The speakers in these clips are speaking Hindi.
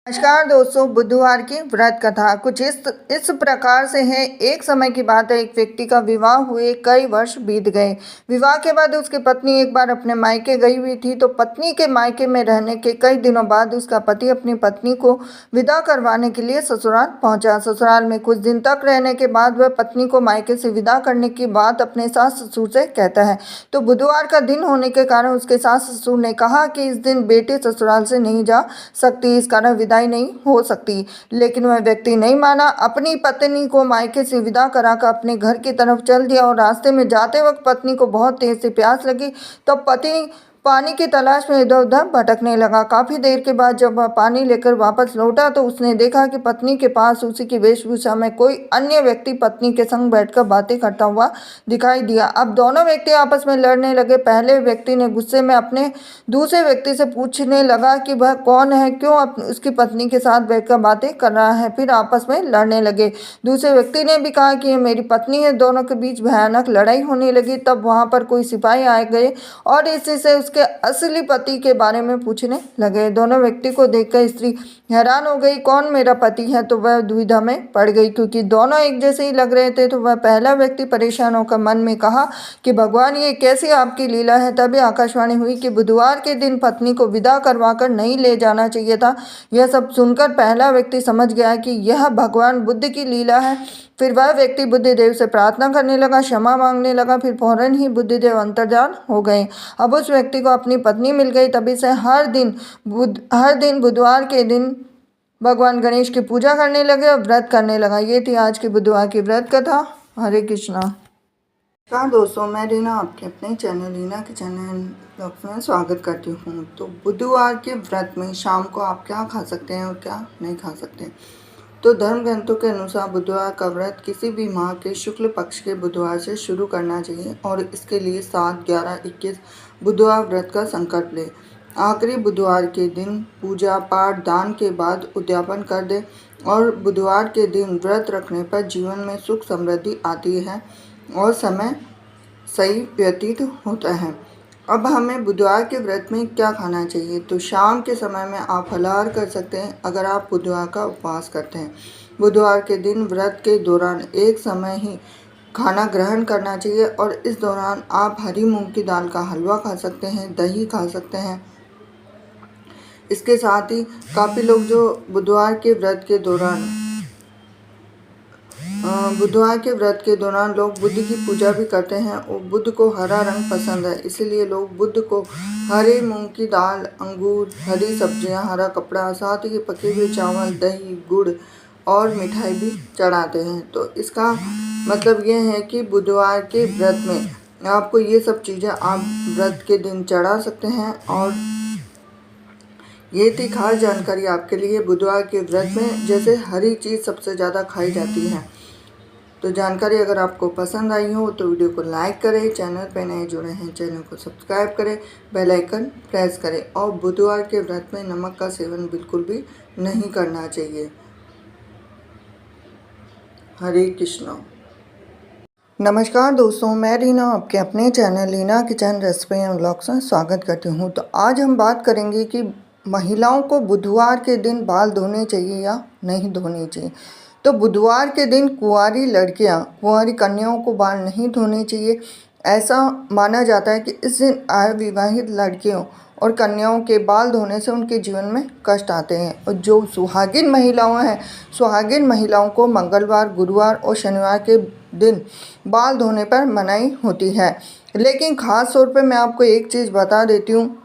नमस्कार दोस्तों, बुधवार की व्रत कथा कुछ इस प्रकार से है। एक समय की बात है, एक व्यक्ति का विवाह हुए कई वर्ष बीत गए। विवाह के बाद उसकी पत्नी एक बार अपने मायके गई हुई थी, तो पत्नी के मायके में रहने के कई दिनों बाद उसका पति अपनी पत्नी को विदा करवाने के लिए ससुराल पहुंचा। ससुराल में कुछ दिन तक रहने के बाद वह पत्नी को मायके से विदा करने की बात अपने सास ससुर से कहता है। तो बुधवार का दिन होने के कारण उसके सास ससुर ने कहा कि इस दिन बेटी ससुराल से नहीं जा सकती, इस कारण विदाई नहीं हो सकती। लेकिन वह व्यक्ति नहीं माना, अपनी पत्नी को मायके से विदा कराकर अपने घर की तरफ चल दिया। और रास्ते में जाते वक्त पत्नी को बहुत तेज से प्यास लगी, तब पति पानी की तलाश में इधर उधर भटकने लगा। काफी देर के बाद जब वह पानी लेकर वापस लौटा तो उसने देखा कि पत्नी के पास उसी की वेशभूषा में कोई अन्य व्यक्ति पत्नी के संग बैठकर बातें करता हुआ दिखाई दिया। अब दोनों व्यक्ति आपस में लड़ने लगे। पहले व्यक्ति ने गुस्से में अपने दूसरे व्यक्ति से पूछने लगा कि वह कौन है, क्यों उसकी पत्नी के साथ बैठकर बातें कर रहा है। फिर आपस में लड़ने लगे। दूसरे व्यक्ति ने भी कहा कि ये मेरी पत्नी है। दोनों के बीच भयानक लड़ाई होने लगी। तब वहां पर कोई सिपाही आ गए और इसी से उसके असली पति के बारे में पूछने लगे। दोनों व्यक्ति को देखकर स्त्री हैरान हो गई, कौन मेरा पति है? तो वह दुविधा में पड़ गई, क्योंकि दोनों एक जैसे ही लग रहे थे। तो वह पहला व्यक्ति परेशान होकर मन में कहा कि भगवान, ये कैसी आपकी लीला है। तभी आकाशवाणी हुई कि बुधवार के दिन पत्नी को विदा करवाकर नहीं ले जाना चाहिए था। यह सब सुनकर पहला व्यक्ति समझ गया कि यह भगवान बुद्ध की लीला है। फिर वह व्यक्ति बुद्धिदेव से प्रार्थना करने लगा, क्षमा मांगने लगा। फिर फौरन ही बुद्धिदेव अंतर्धान हो गए। अब उस व्यक्ति को अपनी पत्नी मिल गई। तभी से हर दिन बुधवार के दिन भगवान गणेश की पूजा करने लगे और व्रत करने लगा। ये थी आज की बुधवार की व्रत कथा। हरे कृष्णा। नमस्कार दोस्तों, मैं रीना आपके अपने चैनल रीना के चैनल ब्लॉग्स में स्वागत करती हूँ। तो बुधवार के व्रत में शाम को आप क्या खा सकते हैं और क्या नहीं खा सकते। तो धर्म ग्रंथों के अनुसार बुधवार का व्रत किसी भी माह के शुक्ल पक्ष के बुधवार से शुरू करना चाहिए और इसके लिए 7, 11, 21 बुधवार व्रत का संकल्प ले। आखिरी बुधवार के दिन पूजा पाठ दान के बाद उद्यापन कर दे और बुधवार के दिन व्रत रखने पर जीवन में सुख समृद्धि आती है और समय सही व्यतीत होता है। अब हमें बुधवार के व्रत में क्या खाना चाहिए। तो शाम के समय में आप फलाहार कर सकते हैं अगर आप बुधवार का उपवास करते हैं। बुधवार के दिन व्रत के दौरान एक समय ही खाना ग्रहण करना चाहिए और इस दौरान आप हरी मूंग की दाल का हलवा खा सकते हैं, दही खा सकते हैं। इसके साथ ही काफ़ी लोग जो बुधवार के व्रत के दौरान लोग बुद्ध की पूजा भी करते हैं और बुद्ध को हरा रंग पसंद है, इसीलिए लोग बुद्ध को हरे मूंग की दाल, अंगूर, हरी सब्जियां, हरा कपड़ा, साथ ही पके हुए चावल, दही, गुड़ और मिठाई भी चढ़ाते हैं। तो इसका मतलब ये है कि बुधवार के व्रत में आपको ये सब चीज़ें आप व्रत के दिन चढ़ा सकते हैं। और ये थी खास जानकारी आपके लिए। बुधवार के व्रत में जैसे हरी चीज़ सबसे ज़्यादा खाई जाती है। तो जानकारी अगर आपको पसंद आई हो तो वीडियो को लाइक करें, चैनल पर नए जुड़े हैं चैनल को सब्सक्राइब करें, बेल आइकन प्रेस करें और बुधवार के व्रत में नमक का सेवन बिल्कुल भी नहीं करना चाहिए। हरे कृष्णा। नमस्कार दोस्तों, मैं रीना आपके अपने channel Reena kitchen recipe and vlogs में स्वागत करती हूँ। तो आज हम बात करेंगे कि महिलाओं को बुधवार के दिन बाल धोने चाहिए या नहीं धोने चाहिए। तो बुधवार के दिन कुंवारी कन्याओं को बाल नहीं धोने चाहिए। ऐसा माना जाता है कि इस दिन अविवाहित लड़कियों और कन्याओं के बाल धोने से उनके जीवन में कष्ट आते हैं। और जो सुहागिन महिलाओं को मंगलवार, गुरुवार और शनिवार के दिन बाल धोने पर मनाही होती है। लेकिन ख़ास तौर पे मैं आपको एक चीज़ बता देती हूँ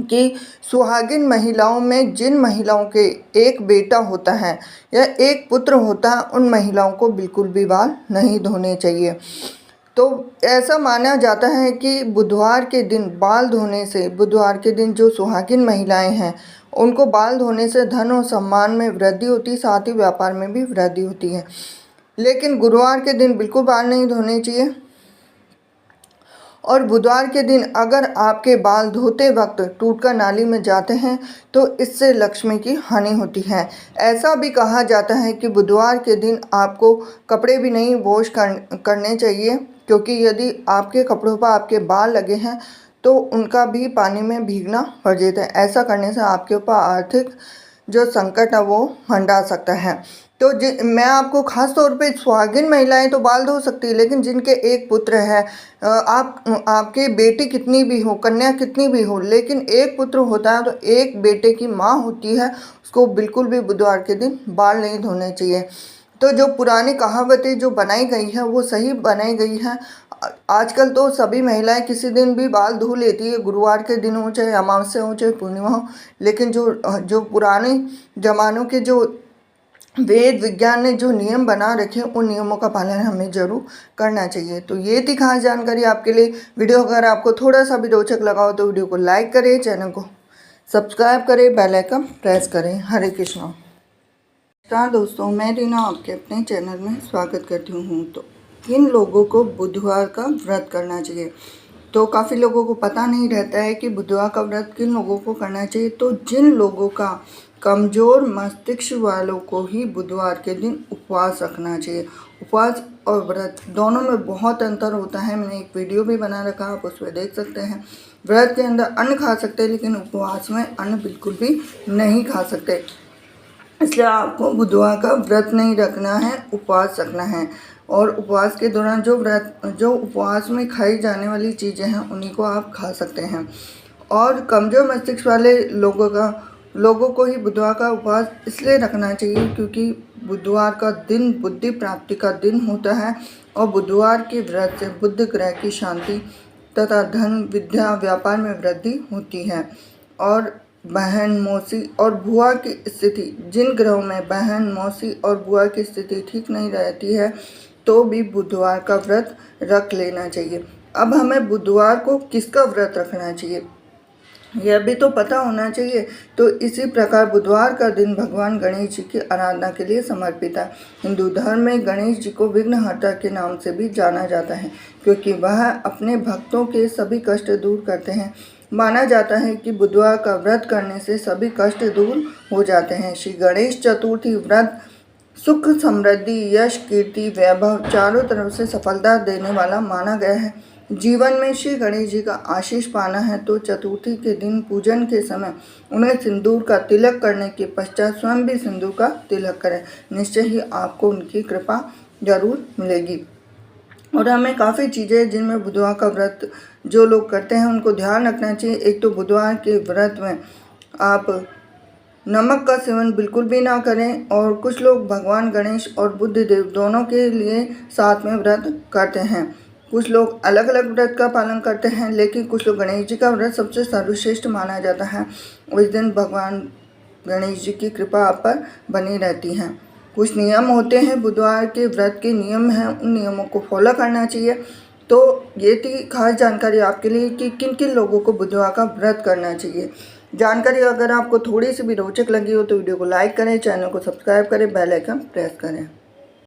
कि सुहागिन महिलाओं में जिन महिलाओं के एक बेटा होता है या एक पुत्र होता है, उन महिलाओं को बिल्कुल भी बाल नहीं धोने चाहिए। तो ऐसा माना जाता है कि बुधवार के दिन जो सुहागिन महिलाएं हैं उनको बाल धोने से धन और सम्मान में वृद्धि होती है, साथ ही व्यापार में भी वृद्धि होती है। लेकिन गुरुवार के दिन बिल्कुल बाल नहीं धोने चाहिए। और बुधवार के दिन अगर आपके बाल धोते वक्त टूटकर नाली में जाते हैं तो इससे लक्ष्मी की हानि होती है। ऐसा भी कहा जाता है कि बुधवार के दिन आपको कपड़े भी नहीं वॉश करने चाहिए, क्योंकि यदि आपके कपड़ों पर आपके बाल लगे हैं तो उनका भी पानी में भीगना पड़ जाता है। ऐसा करने से आपके ऊपर आर्थिक जो संकट है वो हंडा सकता है। तो मैं आपको ख़ास तौर पे सुहागिन महिलाएं तो बाल धो सकती है, लेकिन जिनके एक पुत्र है, आपके बेटी कितनी भी हो, कन्या कितनी भी हो, लेकिन एक पुत्र होता है तो एक बेटे की माँ होती है, उसको बिल्कुल भी बुधवार के दिन बाल नहीं धोने चाहिए। तो जो पुरानी कहावतें जो बनाई गई है वो सही बनाई गई है। आजकल तो सभी महिलाएं किसी दिन भी बाल धो लेती है, गुरुवार के दिन हो, चाहे अमावस्या हो, चाहे पूर्णिमा हो, लेकिन जो जो पुराने ज़मानों के जो वेद विज्ञान ने जो नियम बना रखे उन नियमों का पालन हमें जरूर करना चाहिए। तो ये थी खास जानकारी आपके लिए। वीडियो अगर आपको थोड़ा सा भी रोचक लगा हो तो वीडियो को लाइक करें, चैनल को सब्सक्राइब करें, बेल आइकन प्रेस करें। हरे कृष्णा। नमस्कार दोस्तों, मैं रीना आपके अपने चैनल में स्वागत करती हूँ। तो किन लोगों को बुधवार का व्रत करना चाहिए? तो काफ़ी लोगों को पता नहीं रहता है कि बुधवार का व्रत किन लोगों को करना चाहिए। तो जिन लोगों का कमज़ोर मस्तिष्क वालों को ही बुधवार के दिन उपवास रखना चाहिए। उपवास और व्रत दोनों में बहुत अंतर होता है। मैंने एक वीडियो भी बना रखा, आप उसमें देख सकते हैं। व्रत के अंदर अन्न खा सकते हैं, लेकिन उपवास में अन्न बिल्कुल भी नहीं खा सकते। इसलिए आपको बुधवार का व्रत नहीं रखना है, उपवास रखना है। और उपवास के दौरान जो उपवास में खाई जाने वाली चीज़ें हैं उन्हीं को आप खा सकते हैं। और कमज़ोर मस्तिष्क वाले लोगों को ही बुधवार का उपवास इसलिए रखना चाहिए क्योंकि बुधवार का दिन बुद्धि प्राप्ति का दिन होता है, और बुधवार के व्रत से बुध ग्रह की शांति तथा धन विद्या व्यापार में वृद्धि होती है। और बहन मौसी और बुआ की स्थिति, जिन ग्रहों में बहन मौसी और बुआ की स्थिति ठीक नहीं रहती है तो भी बुधवार का व्रत रख लेना चाहिए। अब हमें बुधवार को किसका व्रत रखना चाहिए यह भी तो पता होना चाहिए। तो इसी प्रकार बुधवार का दिन भगवान गणेश जी की आराधना के लिए समर्पित है। हिंदू धर्म में गणेश जी को विघ्नहर्ता के नाम से भी जाना जाता है, क्योंकि वह अपने भक्तों के सभी कष्ट दूर करते हैं। माना जाता है कि बुधवार का व्रत करने से सभी कष्ट दूर हो जाते हैं। श्री गणेश चतुर्थी व्रत सुख समृद्धि यश कीर्ति वैभव चारों तरफ से सफलता देने वाला माना गया है। जीवन में श्री गणेश जी का आशीष पाना है तो चतुर्थी के दिन पूजन के समय उन्हें सिंदूर का तिलक करने के पश्चात स्वयं भी सिंदूर का तिलक करें। निश्चय ही आपको उनकी कृपा जरूर मिलेगी। और हमें काफ़ी चीज़ें जिनमें बुधवार का व्रत जो लोग करते हैं उनको ध्यान रखना चाहिए। एक तो बुधवार के व्रत में आप नमक का सेवन बिल्कुल भी ना करें। और कुछ लोग भगवान गणेश और बुद्ध देव दोनों के लिए साथ में व्रत करते हैं। कुछ लोग अलग अलग व्रत का पालन करते हैं, लेकिन कुछ लोग गणेश जी का व्रत सबसे सर्वश्रेष्ठ माना जाता है। उस दिन भगवान गणेश जी की कृपा आप पर बनी रहती है। कुछ नियम होते हैं, बुधवार के व्रत के नियम हैं, उन नियमों को फॉलो करना चाहिए। तो ये थी खास जानकारी आपके लिए कि किन किन लोगों को बुधवार का व्रत करना चाहिए। जानकारी अगर आपको थोड़ी सी भी रोचक लगी हो तो वीडियो को लाइक करें, चैनल को सब्सक्राइब करें, बेल आइकन प्रेस करें।